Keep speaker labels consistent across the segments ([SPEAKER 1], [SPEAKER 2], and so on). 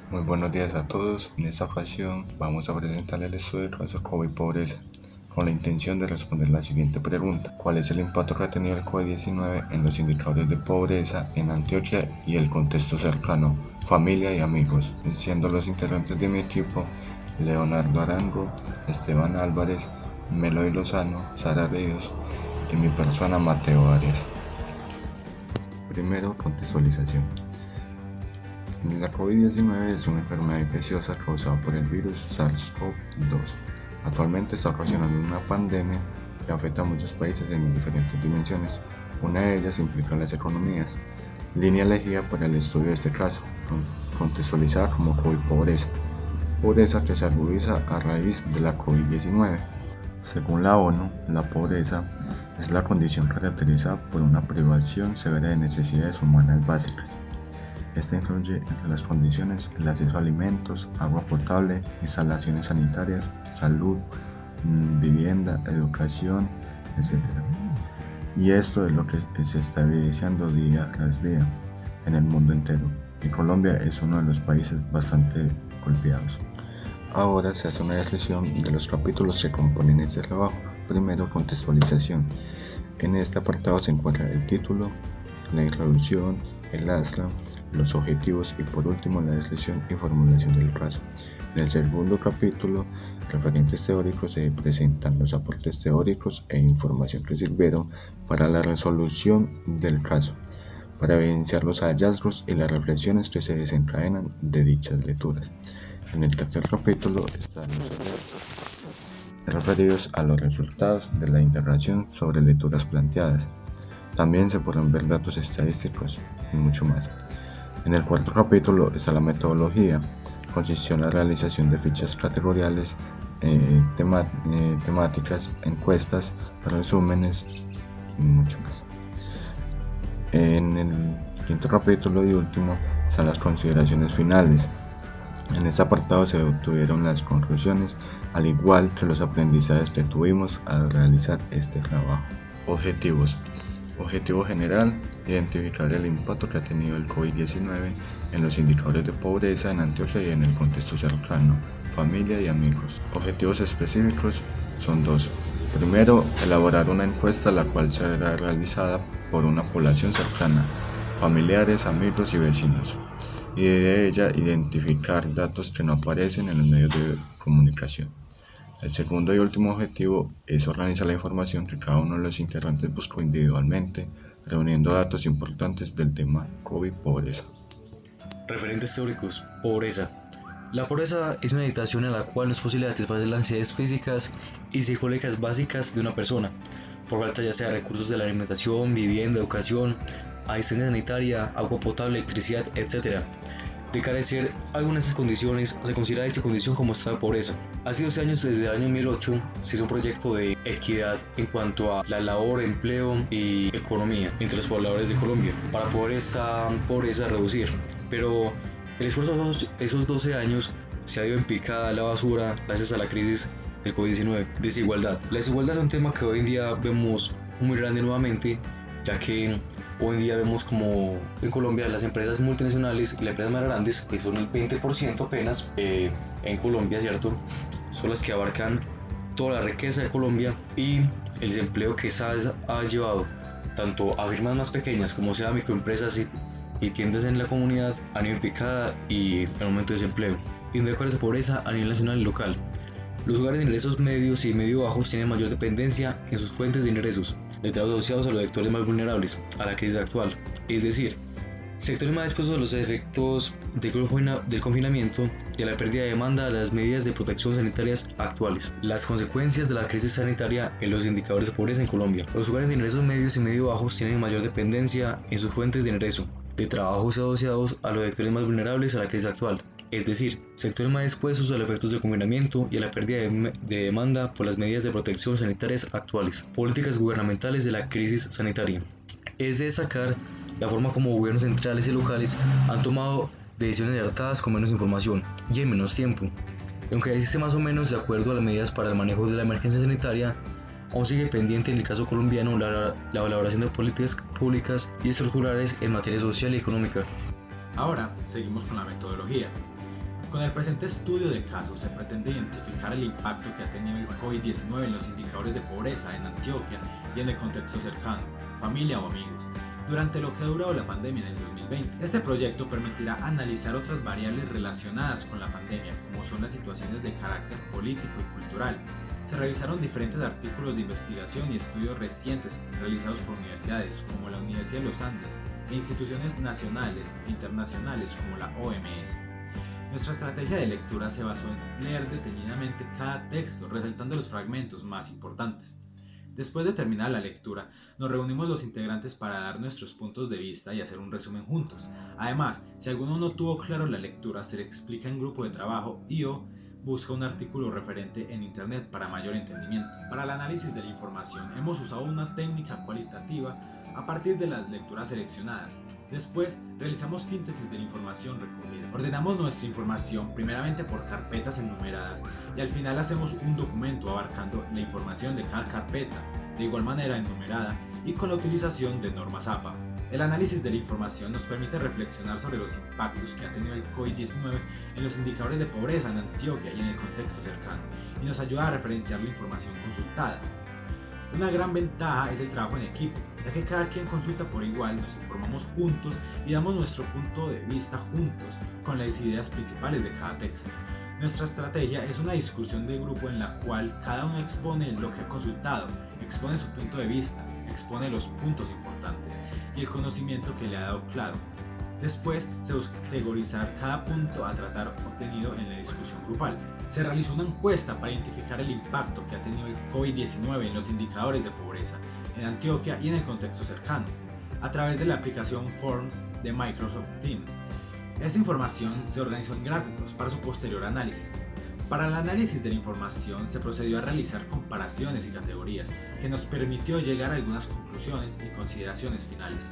[SPEAKER 1] Muy buenos días a todos. En esta ocasión vamos a presentar el estudio del caso COVID pobreza con la intención de responder la siguiente pregunta: ¿cuál es el impacto que ha tenido el COVID-19 en los indicadores de pobreza en Antioquia y el contexto cercano, familia y amigos? Siendo los integrantes de mi equipo Leonardo Arango, Esteban Álvarez, Meloy Lozano, Sara Ríos y mi persona Mateo Arias. Primero, contextualización. La COVID-19 es una enfermedad infecciosa causada por el virus SARS-CoV-2. Actualmente está ocasionando una pandemia que afecta a muchos países en diferentes dimensiones. Una de ellas implica las economías. Línea elegida para el estudio de este caso, contextualizada como COVID-pobreza. Pobreza que se agudiza a raíz de la COVID-19. Según la ONU, la pobreza es la condición caracterizada por una privación severa de necesidades humanas básicas. Esta incluye entre las condiciones el acceso a alimentos, agua potable, instalaciones sanitarias, salud, vivienda, educación, etc. Y esto es lo que se está evidenciando día tras día en el mundo entero. Y Colombia es uno de los países bastante golpeados. Ahora se hace una descripción de los capítulos que componen este trabajo. Primero, contextualización. En este apartado se encuentra el título, la introducción, el astra, los objetivos y por último la descripción y formulación del caso. En el segundo capítulo, referentes teóricos, se presentan los aportes teóricos e información que sirvieron para la resolución del caso, para evidenciar los hallazgos y las reflexiones que se desencadenan de dichas lecturas. En el tercer capítulo están los hallazgos referidos a los resultados de la integración sobre lecturas planteadas. También se podrán ver datos estadísticos y mucho más. En el cuarto capítulo está la metodología. Consistió en la realización de fichas categoriales, temáticas, encuestas, resúmenes y mucho más. En el quinto capítulo y último están las consideraciones finales. En este apartado se obtuvieron las conclusiones, al igual que los aprendizajes que tuvimos al realizar este trabajo. Objetivos. Objetivo general: identificar el impacto que ha tenido el COVID-19 en los indicadores de pobreza en Antioquia y en el contexto cercano, familia y amigos. Objetivos específicos son dos. Primero, elaborar una encuesta la cual será realizada por una población cercana, familiares, amigos y vecinos, y de ella identificar datos que no aparecen en los medios de comunicación. El segundo y último objetivo es organizar la información que cada uno de los integrantes buscó individualmente, reuniendo datos importantes del tema COVID-pobreza.
[SPEAKER 2] Referentes teóricos. Pobreza. La pobreza es una situación en la cual no es posible satisfacer las necesidades físicas y psicológicas básicas de una persona, por falta ya sea de recursos de la alimentación, vivienda, educación, asistencia sanitaria, agua potable, electricidad, etc. De carecer algunas de esas condiciones, se considera dicha condición como estado de pobreza. Hace 12 años, desde el año 2008, se hizo un proyecto de equidad en cuanto a la labor, empleo y economía entre los pobladores de Colombia, para poder esta pobreza reducir. Pero el esfuerzo de esos 12 años se ha ido en picada a la basura gracias a la crisis del COVID-19. Desigualdad. La desigualdad es un tema que hoy en día vemos muy grande nuevamente, ya que hoy en día vemos como en Colombia las empresas multinacionales y las empresas más grandes, que son el 20% apenas en Colombia, ¿cierto? Son las que abarcan toda la riqueza de Colombia, y el desempleo que esa ha llevado tanto a firmas más pequeñas como sea microempresas y tiendas en la comunidad han ido en picada y el aumento de desempleo. Indicadores de pobreza a nivel nacional y local. Los hogares de ingresos medios y medio bajos tienen mayor dependencia en sus fuentes de ingresos, de trabajos asociados a los sectores más vulnerables a la crisis actual, es decir, sectores más expuestos a los efectos del confinamiento y a la pérdida de demanda a las medidas de protección sanitarias actuales. Las consecuencias de la crisis sanitaria en los indicadores de pobreza en Colombia. Los hogares de ingresos medios y medio bajos tienen mayor dependencia en sus fuentes de ingreso, de trabajos asociados a los sectores más vulnerables a la crisis actual, es decir, sectores más expuestos a los efectos del confinamiento y a la pérdida de demanda por las medidas de protección sanitarias actuales. Políticas gubernamentales de la crisis sanitaria. Es de destacar la forma como gobiernos centrales y locales han tomado decisiones acertadas con menos información y en menos tiempo. Y aunque existe más o menos de acuerdo a las medidas para el manejo de la emergencia sanitaria, aún sigue pendiente en el caso colombiano la elaboración de políticas públicas y estructurales en materia social y económica.
[SPEAKER 3] Ahora seguimos con la metodología. Con el presente estudio de casos se pretende identificar el impacto que ha tenido el COVID-19 en los indicadores de pobreza en Antioquia y en el contexto cercano, familia o amigos, durante lo que ha durado la pandemia en el 2020. Este proyecto permitirá analizar otras variables relacionadas con la pandemia, como son las situaciones de carácter político y cultural. Se revisaron diferentes artículos de investigación y estudios recientes realizados por universidades como la Universidad de los Andes e instituciones nacionales e internacionales como la OMS. Nuestra estrategia de lectura se basó en leer detenidamente cada texto, resaltando los fragmentos más importantes. Después de terminar la lectura, nos reunimos los integrantes para dar nuestros puntos de vista y hacer un resumen juntos. Además, si alguno no tuvo claro la lectura, se le explica en grupo de trabajo y/o busca un artículo referente en internet para mayor entendimiento. Para el análisis de la información, hemos usado una técnica cualitativa a partir de las lecturas seleccionadas. Después, realizamos síntesis de la información recogida. Ordenamos nuestra información primeramente por carpetas enumeradas y al final hacemos un documento abarcando la información de cada carpeta, de igual manera enumerada y con la utilización de normas APA. El análisis de la información nos permite reflexionar sobre los impactos que ha tenido el COVID-19 en los indicadores de pobreza en Antioquia y en el contexto cercano, y nos ayuda a referenciar la información consultada. Una gran ventaja es el trabajo en equipo, ya que cada quien consulta por igual, nos informamos juntos y damos nuestro punto de vista juntos con las ideas principales de cada texto. Nuestra estrategia es una discusión de grupo en la cual cada uno expone lo que ha consultado, expone su punto de vista, expone los puntos importantes y el conocimiento que le ha dado claro. Después se busca categorizar cada punto a tratar obtenido en la discusión grupal. Se realizó una encuesta para identificar el impacto que ha tenido el COVID-19 en los indicadores de pobreza en Antioquia y en el contexto cercano, a través de la aplicación Forms de Microsoft Teams. Esta información se organizó en gráficos para su posterior análisis. Para el análisis de la información se procedió a realizar comparaciones y categorías, que nos permitió llegar a algunas conclusiones y consideraciones finales.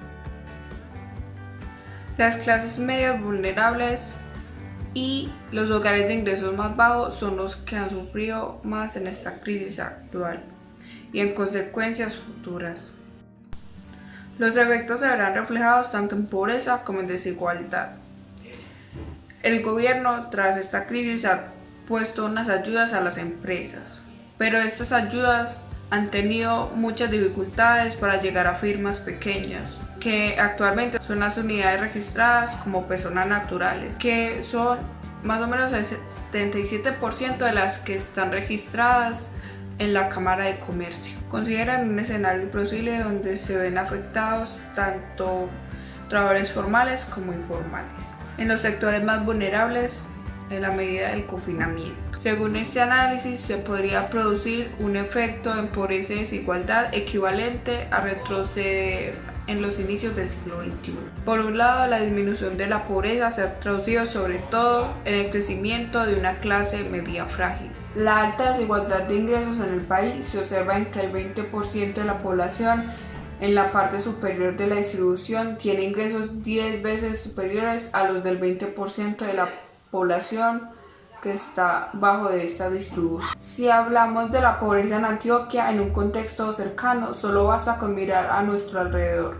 [SPEAKER 4] Las clases medias vulnerables y los hogares de ingresos más bajos son los que han sufrido más en esta crisis actual y en consecuencias futuras. Los efectos se verán reflejados tanto en pobreza como en desigualdad. El gobierno, tras esta crisis, ha puesto unas ayudas a las empresas, pero estas ayudas han tenido muchas dificultades para llegar a firmas pequeñas, que actualmente son las unidades registradas como personas naturales, que son más o menos el 77% de las que están registradas en la Cámara de Comercio. Consideran un escenario imposible donde se ven afectados tanto trabajadores formales como informales, en los sectores más vulnerables en la medida del confinamiento. Según este análisis, se podría producir un efecto en pobreza y desigualdad equivalente a retroceder en los inicios del siglo XXI. Por un lado, la disminución de la pobreza se ha traducido sobre todo en el crecimiento de una clase media frágil. La alta desigualdad de ingresos en el país se observa en que el 20% de la población en la parte superior de la distribución tiene ingresos 10 veces superiores a los del 20% de la población que está bajo de esta distribución. Si hablamos de la pobreza en Antioquia en un contexto cercano, solo basta con mirar a nuestro alrededor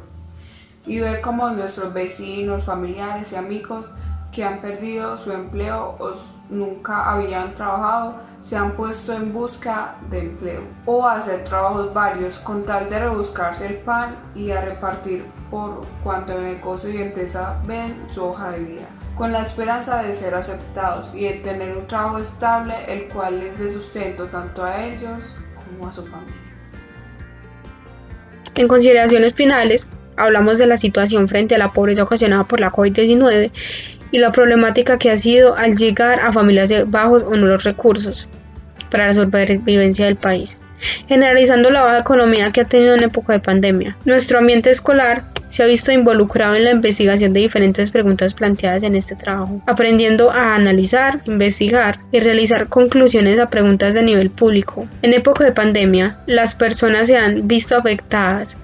[SPEAKER 4] y ver cómo nuestros vecinos, familiares y amigos que han perdido su empleo o nunca habían trabajado se han puesto en busca de empleo o a hacer trabajos varios con tal de rebuscarse el pan y a repartir por cuanto el negocio y empresa ven su hoja de vida, con la esperanza de ser aceptados y de tener un trabajo estable el cual les dé sustento tanto a ellos como a su familia.
[SPEAKER 5] En consideraciones finales, hablamos de la situación frente a la pobreza ocasionada por la COVID-19 y la problemática que ha sido al llegar a familias de bajos o nulos recursos para la supervivencia del país, generalizando la baja economía que ha tenido en época de pandemia. Nuestro ambiente escolar se ha visto involucrado en la investigación de diferentes preguntas planteadas en este trabajo, aprendiendo a analizar, investigar y realizar conclusiones a preguntas de nivel público. En época de pandemia, las personas se han visto afectadas,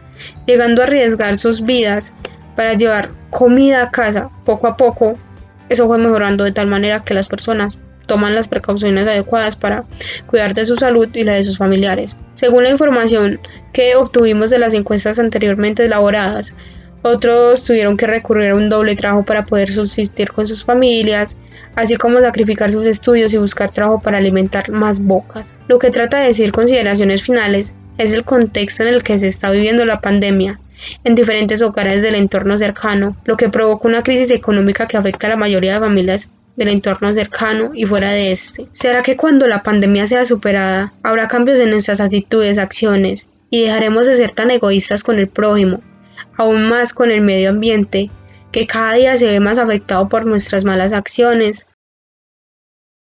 [SPEAKER 5] llegando a arriesgar sus vidas para llevar comida a casa. Poco a poco, eso fue mejorando de tal manera que las personas toman las precauciones adecuadas para cuidar de su salud y la de sus familiares. Según la información que obtuvimos de las encuestas anteriormente elaboradas, Otros tuvieron que recurrir a un doble trabajo para poder subsistir con sus familias, así como sacrificar sus estudios y buscar trabajo para alimentar más bocas. Lo que trata de decir Consideraciones Finales es el contexto en el que se está viviendo la pandemia en diferentes hogares del entorno cercano, lo que provoca una crisis económica que afecta a la mayoría de familias del entorno cercano y fuera de este. ¿Será que cuando la pandemia sea superada, habrá cambios en nuestras actitudes, acciones, y dejaremos de ser tan egoístas con el prójimo, aún más con el medio ambiente, que cada día se ve más afectado por nuestras malas acciones?